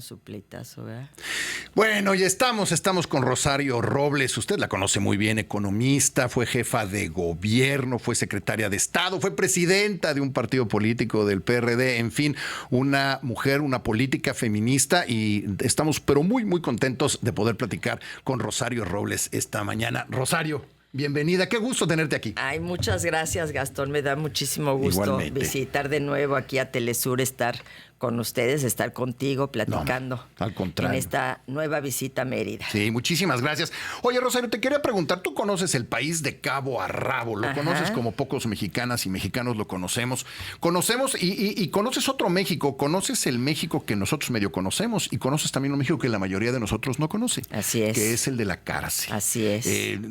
Su pleitazo, ¿verdad? Bueno, ya estamos con Rosario Robles. Usted la conoce muy bien, economista, fue jefa de gobierno, fue secretaria de Estado, fue presidenta de un partido político del PRD, en fin, una mujer, una política feminista, y estamos pero muy, muy contentos de poder platicar con Rosario Robles esta mañana. Rosario, bienvenida, qué gusto tenerte aquí. Ay, muchas gracias, Gastón. Me da muchísimo gusto Igualmente. visitar de nuevo aquí a Telesur, estar con ustedes, estar contigo, platicando. No, al contrario. En esta nueva visita a Mérida. Sí, muchísimas gracias. Oye, Rosario, te quería preguntar, tú conoces el país de cabo a rabo, lo conoces como pocos mexicanas y mexicanos lo conocemos. Y conoces otro México, conoces el México que nosotros medio conocemos y conoces también un México que la mayoría de nosotros no conoce. Así es. Que es el de la cárcel. Así es.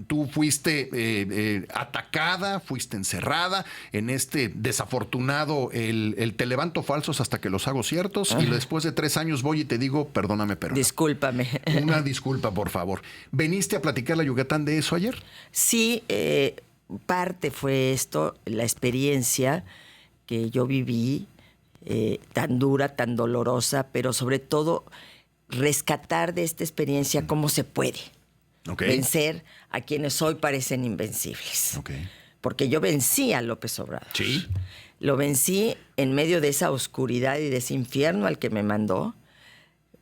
Tú fuiste atacada, fuiste encerrada en este desafortunado, el te levanto falsos hasta que los hago ciertos, y después de 3 años voy y te digo, perdóname, pero Discúlpame. una disculpa, por favor. ¿Veniste a platicar a Yucatán de eso ayer? Sí, parte fue esto, la experiencia que yo viví, tan dura, tan dolorosa, pero sobre todo rescatar de esta experiencia cómo se puede vencer a quienes hoy parecen invencibles. Porque yo vencí a López Obrador. Sí. Lo vencí en medio de esa oscuridad y de ese infierno al que me mandó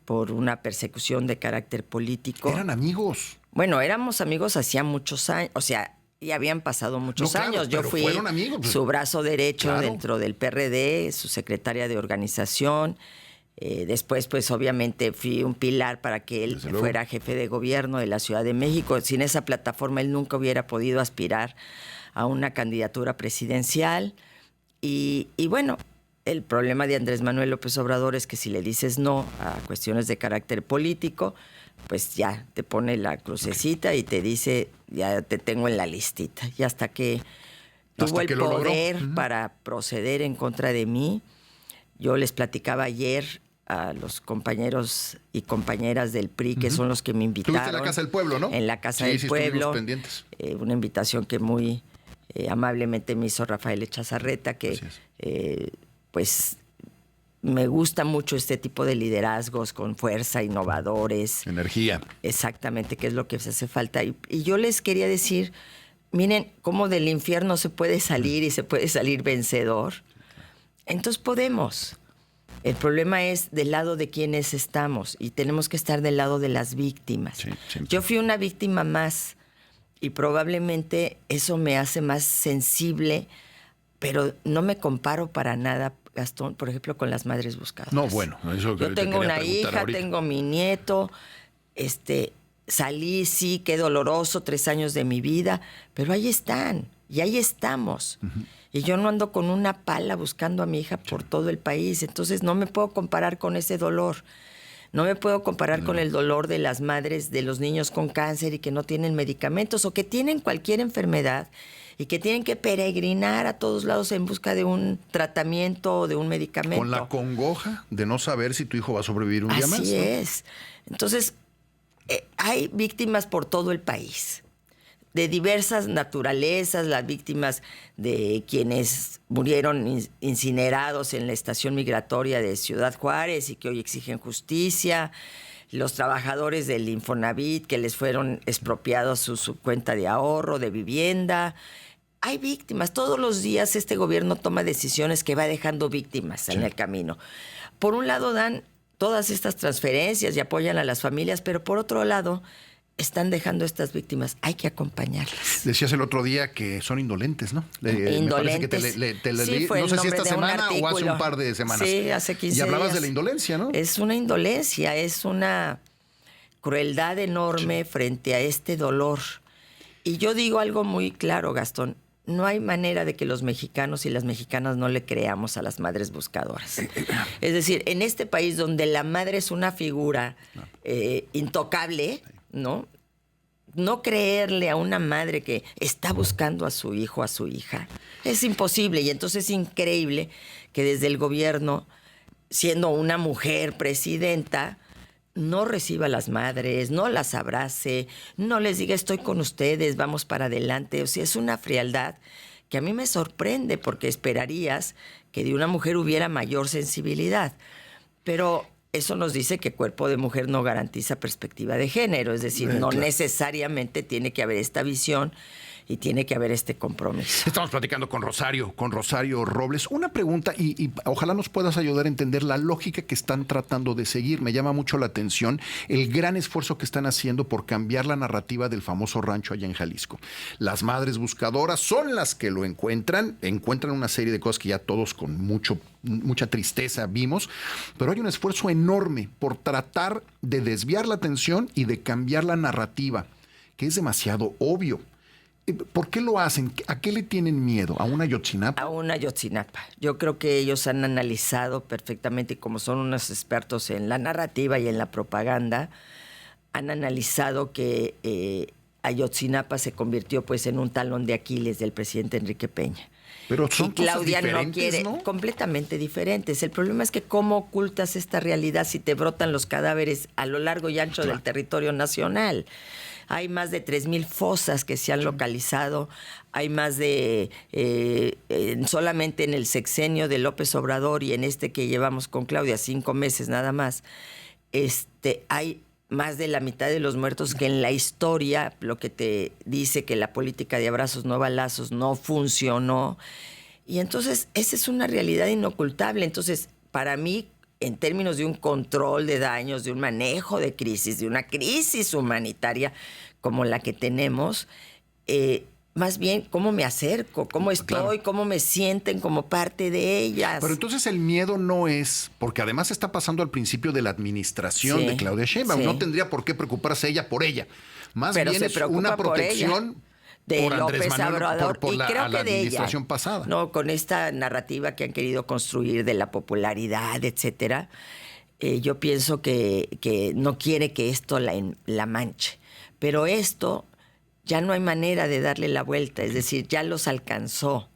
por una persecución de carácter político. Eran amigos. Bueno, éramos amigos hacía muchos años, o sea, ya habían pasado muchos años. Yo fui amigos, su brazo derecho dentro del PRD, su secretaria de organización. Después, pues, obviamente, fui un pilar para que él fuera jefe de gobierno de la Ciudad de México. Sin esa plataforma, él nunca hubiera podido aspirar a una candidatura presidencial. Y bueno, el problema de Andrés Manuel López Obrador es que si le dices no a cuestiones de carácter político, pues ya te pone la crucecita y te dice, ya te tengo en la listita. Y hasta que tuvo el poder para proceder en contra de mí, yo les platicaba ayer a los compañeros y compañeras del PRI, que son los que me invitaron. Estuviste en la Casa del Pueblo, ¿no? En la Casa del Pueblo. Pendientes. Una invitación que muy amablemente me hizo Rafael Echazarreta, que pues me gusta mucho este tipo de liderazgos con fuerza, innovadores. Energía. Exactamente, que es lo que se hace falta. Y yo les quería decir, miren cómo del infierno se puede salir y se puede salir vencedor. Entonces podemos. El problema es del lado de quienes estamos y tenemos que estar del lado de las víctimas. Sí. Yo fui una víctima más y probablemente eso me hace más sensible, pero no me comparo para nada, Gastón, por ejemplo, con las madres buscadoras. No, bueno, eso que yo tengo una hija, ahorita. Tengo mi nieto, salí, sí, qué doloroso, 3 años de mi vida, pero ahí están y ahí estamos. Y yo no ando con una pala buscando a mi hija por todo el país, entonces no me puedo comparar con ese dolor. No me puedo comparar con el dolor de las madres de los niños con cáncer y que no tienen medicamentos o que tienen cualquier enfermedad y que tienen que peregrinar a todos lados en busca de un tratamiento o de un medicamento. Con la congoja de no saber si tu hijo va a sobrevivir un día más. Así es. Entonces, hay víctimas por todo el país, de diversas naturalezas, las víctimas de quienes murieron incinerados en la estación migratoria de Ciudad Juárez y que hoy exigen justicia, los trabajadores del Infonavit que les fueron expropiados su cuenta de ahorro, de vivienda. Hay víctimas. Todos los días este gobierno toma decisiones que va dejando víctimas en el camino. Por un lado dan todas estas transferencias y apoyan a las familias, pero por otro lado están dejando estas víctimas. Hay que acompañarlas. Decías el otro día que son indolentes, ¿no? Indolentes. Me parece que te sí, no sé si esta semana o hace un par de semanas. Sí, hace 15 días. Y hablabas de la indolencia, ¿no? Es una indolencia, es una crueldad enorme frente a este dolor. Y yo digo algo muy claro, Gastón. No hay manera de que los mexicanos y las mexicanas no le creamos a las madres buscadoras. Es decir, en este país donde la madre es una figura intocable, ¿no? No creerle a una madre que está buscando a su hijo, a su hija, es imposible. Y entonces es increíble que desde el gobierno, siendo una mujer presidenta, no reciba a las madres, no las abrace, no les diga estoy con ustedes, vamos para adelante. O sea, es una frialdad que a mí me sorprende porque esperarías que de una mujer hubiera mayor sensibilidad. Pero eso nos dice que cuerpo de mujer no garantiza perspectiva de género, es decir, no necesariamente tiene que haber esta visión y tiene que haber este compromiso. Estamos platicando con Rosario Robles. Una pregunta, y ojalá nos puedas ayudar a entender la lógica que están tratando de seguir. Me llama mucho la atención el gran esfuerzo que están haciendo por cambiar la narrativa del famoso rancho allá en Jalisco. Las madres buscadoras son las que lo encuentran una serie de cosas que ya todos con mucha tristeza vimos, pero hay un esfuerzo enorme por tratar de desviar la atención y de cambiar la narrativa, que es demasiado obvio. ¿Por qué lo hacen? ¿A qué le tienen miedo? ¿A una Ayotzinapa? A una Ayotzinapa. Yo creo que ellos han analizado perfectamente, como son unos expertos en la narrativa y en la propaganda, han analizado que Ayotzinapa se convirtió pues en un talón de Aquiles del presidente Enrique Peña. Pero son Claudia cosas diferentes, no quiere, ¿no? Completamente diferentes. El problema es que cómo ocultas esta realidad si te brotan los cadáveres a lo largo y ancho del territorio nacional. Hay más de 3,000 fosas que se han localizado. Hay más de, solamente en el sexenio de López Obrador y en este que llevamos con Claudia, 5 meses nada más, hay más de la mitad de los muertos que en la historia, lo que te dice que la política de abrazos no balazos no funcionó. Y entonces esa es una realidad inocultable. Entonces, para mí, en términos de un control de daños, de un manejo de crisis, de una crisis humanitaria como la que tenemos, más bien cómo me acerco, cómo estoy, cómo me sienten como parte de ellas. Pero entonces el miedo no es, porque además está pasando al principio de la administración de Claudia Sheinbaum, no tendría por qué preocuparse ella por ella. Más bien es una protección de por López Andrés Manuel, Obrador, por y la, creo a la que de administración ella, pasada. No, con esta narrativa que han querido construir de la popularidad, etcétera, yo pienso que no quiere que esto la manche. Pero esto ya no hay manera de darle la vuelta, es decir, ya los alcanzó.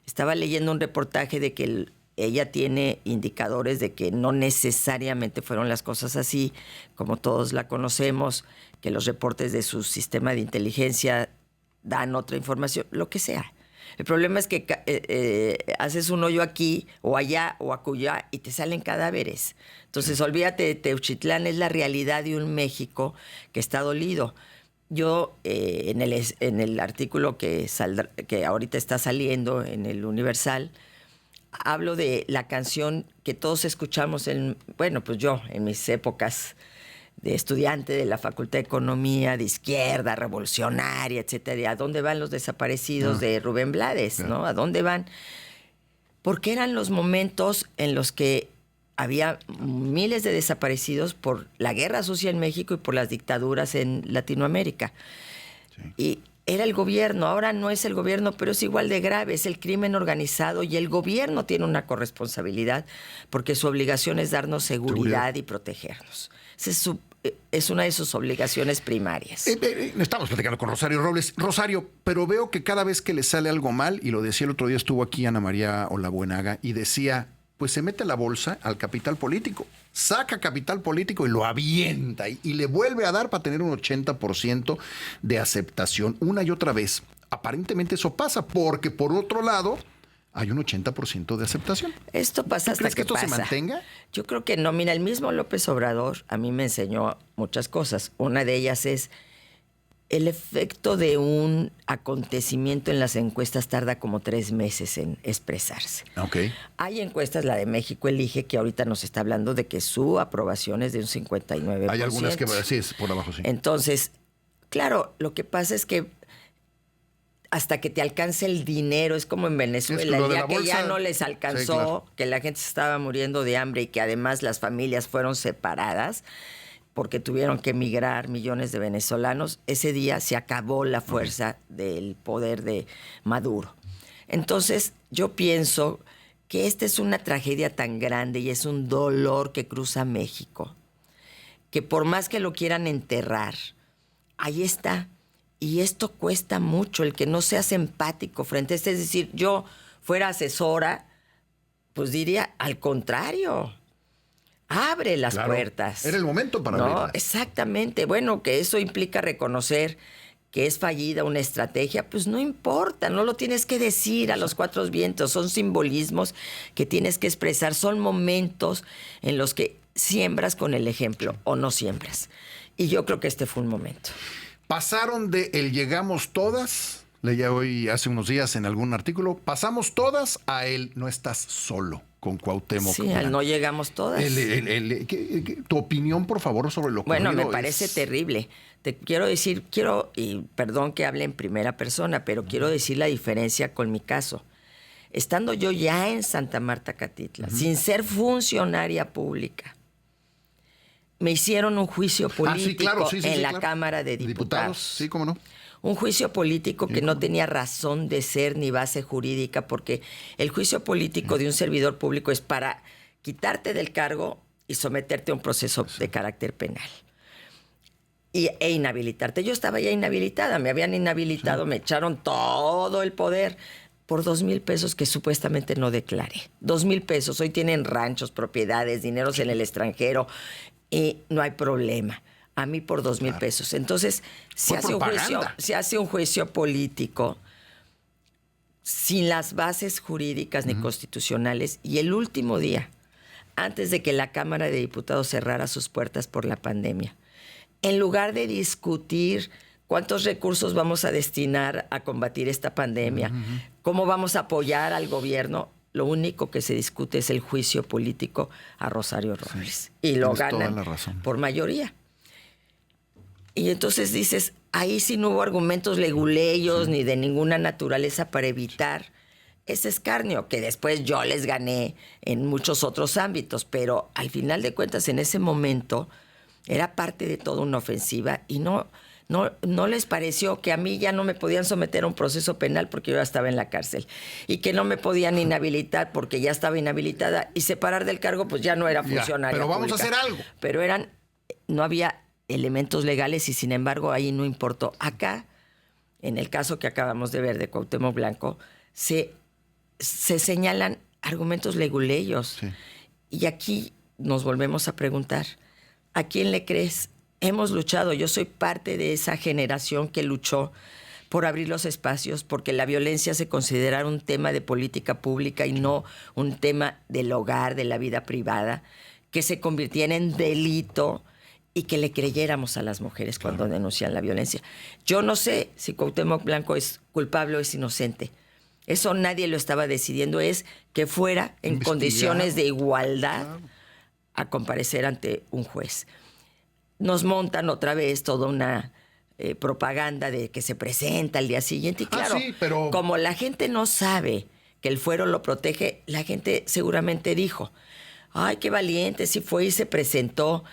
Estaba leyendo un reportaje de que ella tiene indicadores de que no necesariamente fueron las cosas así, como todos la conocemos, que los reportes de su sistema de inteligencia dan otra información, lo que sea. El problema es que haces un hoyo aquí o allá o acullá y te salen cadáveres. Entonces, olvídate de Teuchitlán, es la realidad de un México que está dolido. Yo, en el artículo que ahorita está saliendo en el Universal, hablo de la canción que todos escuchamos pues yo, en mis épocas de estudiante de la Facultad de Economía, de izquierda, revolucionaria, etcétera. ¿A dónde van los desaparecidos de Rubén Blades? ¿No? ¿A dónde van? Porque eran los momentos en los que había miles de desaparecidos por la guerra sucia en México y por las dictaduras en Latinoamérica. Sí. Y era el gobierno, ahora no es el gobierno, pero es igual de grave, es el crimen organizado y el gobierno tiene una corresponsabilidad porque su obligación es darnos seguridad y protegernos. Es una de sus obligaciones primarias. Estamos platicando con Rosario Robles. Rosario, pero veo que cada vez que le sale algo mal, y lo decía el otro día, estuvo aquí Ana María Olabuenaga, y decía, pues se mete la bolsa al capital político, saca capital político y lo avienta y le vuelve a dar para tener un 80% de aceptación una y otra vez. Aparentemente eso pasa porque, por otro lado, hay un 80% de aceptación. Esto pasa hasta ¿Crees que esto pasa? se mantenga? Yo creo que no. Mira, el mismo López Obrador a mí me enseñó muchas cosas. Una de ellas es el efecto de un acontecimiento en las encuestas tarda como 3 meses en expresarse. Okay. Hay encuestas, la de México Elige, que ahorita nos está hablando de que su aprobación es de un 59%. Hay algunas que sí es por abajo, sí. Entonces, claro, lo que pasa es que hasta que te alcance el dinero, es como en Venezuela, el día que ya no les alcanzó, sí, claro, que la gente se estaba muriendo de hambre y que además las familias fueron separadas porque tuvieron que emigrar millones de venezolanos, ese día se acabó la fuerza del poder de Maduro. Entonces, yo pienso que esta es una tragedia tan grande y es un dolor que cruza México, que por más que lo quieran enterrar, ahí está. Y esto cuesta mucho, el que no seas empático frente a esto. Es decir, yo fuera asesora, pues diría, al contrario, abre las puertas. Era el momento para abrirlas. Exactamente. Bueno, que eso implica reconocer que es fallida una estrategia, pues no importa, no lo tienes que decir a los 4 vientos. Son simbolismos que tienes que expresar, son momentos en los que siembras con el ejemplo o no siembras. Y yo creo que este fue un momento. Pasaron de el llegamos todas, leía hoy hace unos días en algún artículo, pasamos todas a el no estás solo con Cuauhtémoc. Sí, al no llegamos todas. Tu opinión, por favor, sobre lo ocurrido. Bueno, me parece terrible. Te quiero decir, y perdón que hable en primera persona, pero quiero decir la diferencia con mi caso. Estando yo ya en Santa Marta, Catitla, sin ser funcionaria pública, me hicieron un juicio político en la Cámara de Diputados. Sí, cómo no. Un juicio político que no tenía razón de ser ni base jurídica, porque el juicio político de un servidor público es para quitarte del cargo y someterte a un proceso de carácter penal. E inhabilitarte. Yo estaba ya inhabilitada, me habían inhabilitado, me echaron todo el poder por 2,000 pesos que supuestamente no declaré. 2,000 pesos. Hoy tienen ranchos, propiedades, dineros en el extranjero y no hay problema. A mí por 2,000 pesos. Entonces, se hace un juicio político sin las bases jurídicas ni constitucionales, y el último día, antes de que la Cámara de Diputados cerrara sus puertas por la pandemia, en lugar de discutir cuántos recursos vamos a destinar a combatir esta pandemia, cómo vamos a apoyar al gobierno, lo único que se discute es el juicio político a Rosario Robles. Sí, y lo ganan por mayoría. Y entonces dices, ahí sí no hubo argumentos leguleyos ni de ninguna naturaleza para evitar ese escarnio, que después yo les gané en muchos otros ámbitos, pero al final de cuentas en ese momento era parte de toda una ofensiva y no les pareció que a mí ya no me podían someter a un proceso penal porque yo ya estaba en la cárcel, y que no me podían inhabilitar porque ya estaba inhabilitada, y separar del cargo pues ya no era funcionaria pero vamos pública. A hacer algo. Pero no había elementos legales y sin embargo ahí no importó. Acá, en el caso que acabamos de ver de Cuauhtémoc Blanco, se señalan argumentos leguleyos. Sí. Y aquí nos volvemos a preguntar, ¿a quién le crees? Hemos luchado, yo soy parte de esa generación que luchó por abrir los espacios, porque la violencia se considerara un tema de política pública y no un tema del hogar, de la vida privada, que se convirtiera en delito y que le creyéramos a las mujeres cuando denuncian la violencia. Yo no sé si Cuauhtémoc Blanco es culpable o es inocente. Eso nadie lo estaba decidiendo, es que fuera en condiciones de igualdad a comparecer ante un juez. Nos montan otra vez toda una propaganda de que se presenta al día siguiente. Y claro, pero como la gente no sabe que el fuero lo protege, la gente seguramente dijo, ay, qué valiente, sí fue y se presentó.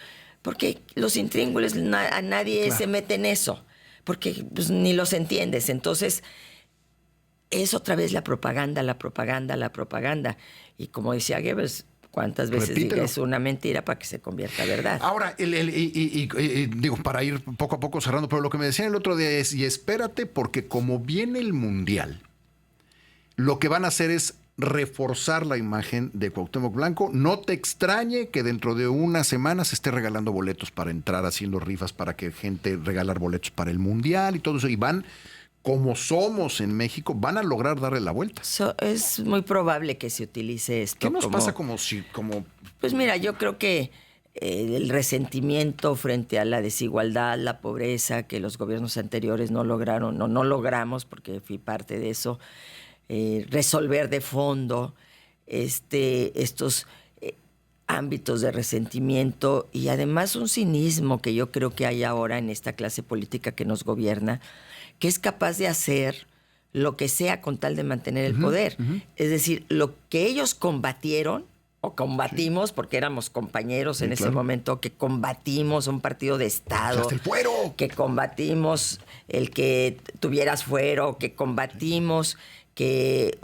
Porque los intríngulis, a nadie se mete en eso, porque pues, ni los entiendes. Entonces, es otra vez la propaganda. Y como decía Goebbels, ¿cuántas veces digas una mentira para que se convierta en verdad? Ahora, digo, para ir poco a poco cerrando, pero lo que me decían el otro día es, y espérate, porque como viene el Mundial, lo que van a hacer es reforzar la imagen de Cuauhtémoc Blanco. No te extrañe que dentro de una semana se esté regalando boletos para entrar, haciendo rifas para que gente regalar boletos para el Mundial y todo eso. Y van, como somos en México, van a lograr darle la vuelta. Es muy probable que se utilice esto. ¿Qué nos pasa como? Pues mira, yo creo que el resentimiento frente a la desigualdad, la pobreza que los gobiernos anteriores no lograron, no logramos, porque fui parte de eso, resolver de fondo estos ámbitos de resentimiento y además un cinismo que yo creo que hay ahora en esta clase política que nos gobierna, que es capaz de hacer lo que sea con tal de mantener el poder. Es decir, lo que ellos combatieron o combatimos, porque éramos compañeros en ese momento, que combatimos un partido de Estado, ¡hasta el fuero! Que combatimos el que tuvieras fuero, que combatimos que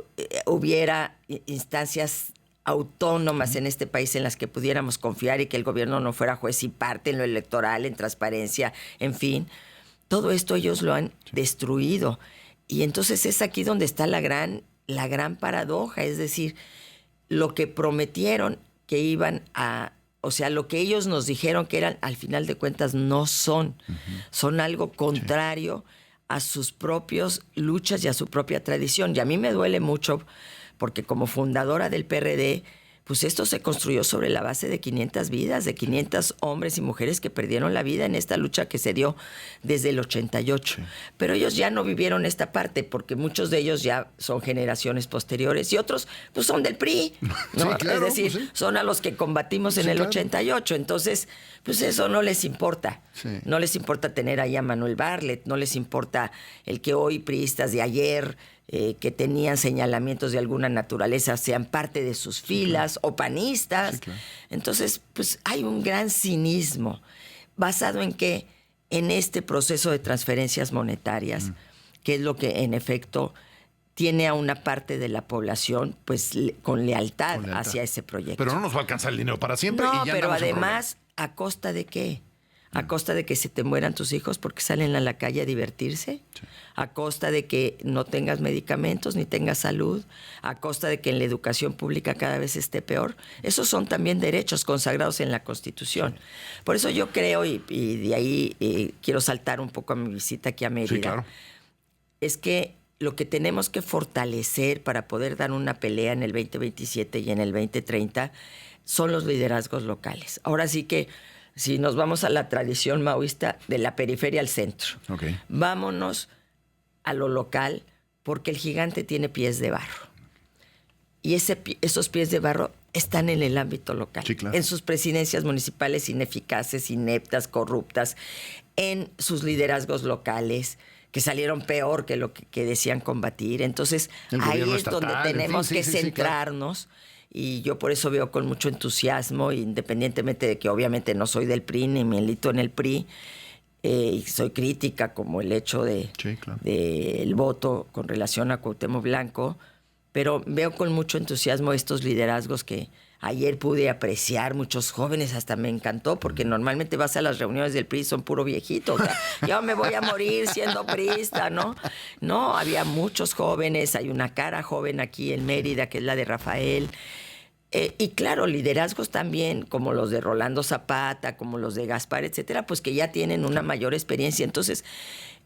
hubiera instancias autónomas en este país en las que pudiéramos confiar y que el gobierno no fuera juez y parte en lo electoral, en transparencia, en fin. Todo esto ellos lo han destruido. Y entonces es aquí donde está la gran paradoja, es decir, lo que prometieron que iban a, o sea, lo que ellos nos dijeron que eran, al final de cuentas no son, son algo contrario a sus propias luchas y a su propia tradición. Y a mí me duele mucho porque como fundadora del PRD, pues esto se construyó sobre la base de 500 vidas, de 500 hombres y mujeres que perdieron la vida en esta lucha que se dio desde el 88. Sí. Pero ellos ya no vivieron esta parte porque muchos de ellos ya son generaciones posteriores y otros pues son del PRI, ¿no? Sí, claro, es decir, pues sí, son a los que combatimos en el 88. Entonces, pues eso no les importa. Sí. No les importa tener ahí a Manuel Bartlett, no les importa el que hoy priistas de ayer que tenían señalamientos de alguna naturaleza sean parte de sus filas, sí, claro, o panistas. Sí, claro. Entonces, pues hay un gran cinismo basado en que en este proceso de transferencias monetarias, que es lo que en efecto tiene a una parte de la población pues con lealtad hacia ese proyecto. Pero no nos va a alcanzar el dinero para siempre. No, y ya pero además, ¿a costa de qué? ¿A costa de que se te mueran tus hijos porque salen a la calle a divertirse? Sí. ¿A costa de que no tengas medicamentos ni tengas salud? ¿A costa de que en la educación pública cada vez esté peor? Esos son también derechos consagrados en la Constitución. Sí. Por eso yo creo, y de ahí quiero saltar un poco a mi visita aquí a Mérida, sí, claro, es que lo que tenemos que fortalecer para poder dar una pelea en el 2027 y en el 2030 son los liderazgos locales. Ahora sí que si nos vamos a la tradición maoísta de la periferia al centro, okay, vámonos a lo local porque el gigante tiene pies de barro. Y esos pies de barro están en el ámbito local, sí, claro, en sus presidencias municipales ineficaces, ineptas, corruptas, en sus liderazgos locales que salieron peor que lo que decían combatir. Entonces, ahí es estatal, donde tenemos que centrarnos. Sí, claro. Y yo por eso veo con mucho entusiasmo, independientemente de que obviamente no soy del PRI ni milito en el PRI, y soy crítica como el hecho sí, claro, del voto con relación a Cuauhtémoc Blanco, pero veo con mucho entusiasmo estos liderazgos que ayer pude apreciar, muchos jóvenes, hasta me encantó, porque normalmente vas a las reuniones del PRI, son puro viejito, o sea, yo me voy a morir siendo priista, ¿no? No, había muchos jóvenes, hay una cara joven aquí en Mérida, que es la de Rafael, y claro, liderazgos también, como los de Rolando Zapata, como los de Gaspar, etcétera, pues que ya tienen una mayor experiencia. Entonces,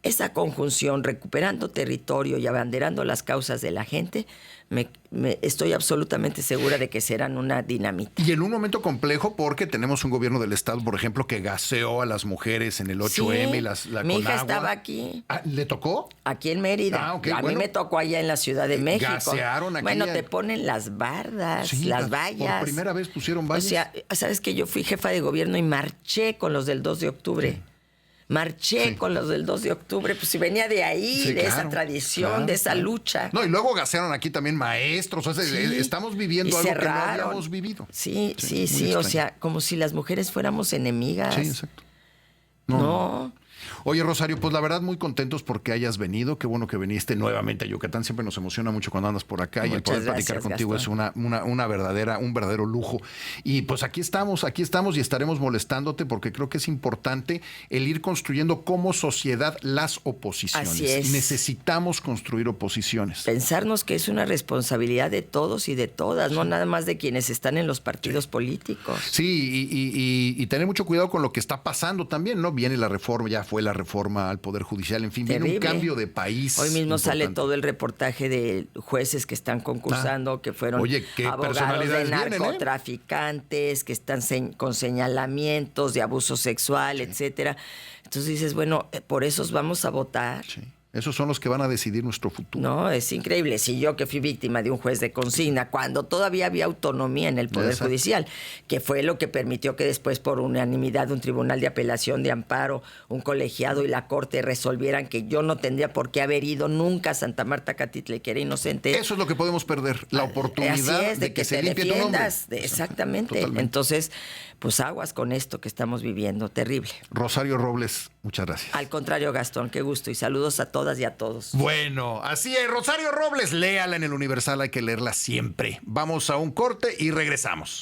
esa conjunción, recuperando territorio y abanderando las causas de la gente, estoy absolutamente segura de que serán una dinamita. Y en un momento complejo porque tenemos un gobierno del Estado, por ejemplo, que gaseó a las mujeres en el 8M. Sí, mi hija estaba aquí. Ah, ¿le tocó? Aquí en Mérida. Okay, a mí me tocó allá en la Ciudad de México. Gasearon aquí. Bueno, te ponen las bardas, sí, las vallas. Por primera vez pusieron vallas. O sea, ¿sabes que yo fui jefa de gobierno y marché con los del 2 de octubre? Sí. Marché con los del 2 de octubre, pues si venía de ahí, sí, de claro, esa tradición, de esa lucha. No, y luego gasearon aquí también maestros, o sea, sí, estamos viviendo algo que no habíamos vivido. Sí, o sea, como si las mujeres fuéramos enemigas. Sí, exacto. No. Oye, Rosario, pues la verdad muy contentos porque hayas venido. Qué bueno que viniste nuevamente a Yucatán. Siempre nos emociona mucho cuando andas por acá. Muchas y el poder platicar contigo, Gastón, es un verdadero lujo. Y pues aquí estamos y estaremos molestándote porque creo que es importante el ir construyendo como sociedad las oposiciones. Así es. Necesitamos construir oposiciones. Pensarnos que es una responsabilidad de todos y de todas, sí, no nada más de quienes están en los partidos políticos. Sí, y tener mucho cuidado con lo que está pasando también, ¿no? Viene la reforma, ya fue la reforma al Poder Judicial, en fin, terrible. Viene un cambio de país. Hoy mismo sale todo el reportaje de jueces que están concursando, que fueron abogados de narcotraficantes, que están con señalamientos de abuso sexual, sí, etcétera. Entonces dices, bueno, por esos vamos a votar. Sí. Esos son los que van a decidir nuestro futuro. No, es increíble. Si yo que fui víctima de un juez de consigna, cuando todavía había autonomía en el Poder Judicial, que fue lo que permitió que después por unanimidad un tribunal de apelación, de amparo, un colegiado y la Corte resolvieran que yo no tendría por qué haber ido nunca a Santa Marta Catitla, que era inocente. Eso es lo que podemos perder, la oportunidad es, de que se limpie tu nombre. Exactamente. Totalmente. Entonces, pues aguas con esto que estamos viviendo, terrible. Rosario Robles, muchas gracias. Al contrario, Gastón, qué gusto y saludos a todas y a todos. Bueno, así es, Rosario Robles, léala en el Universal, hay que leerla siempre. Vamos a un corte y regresamos.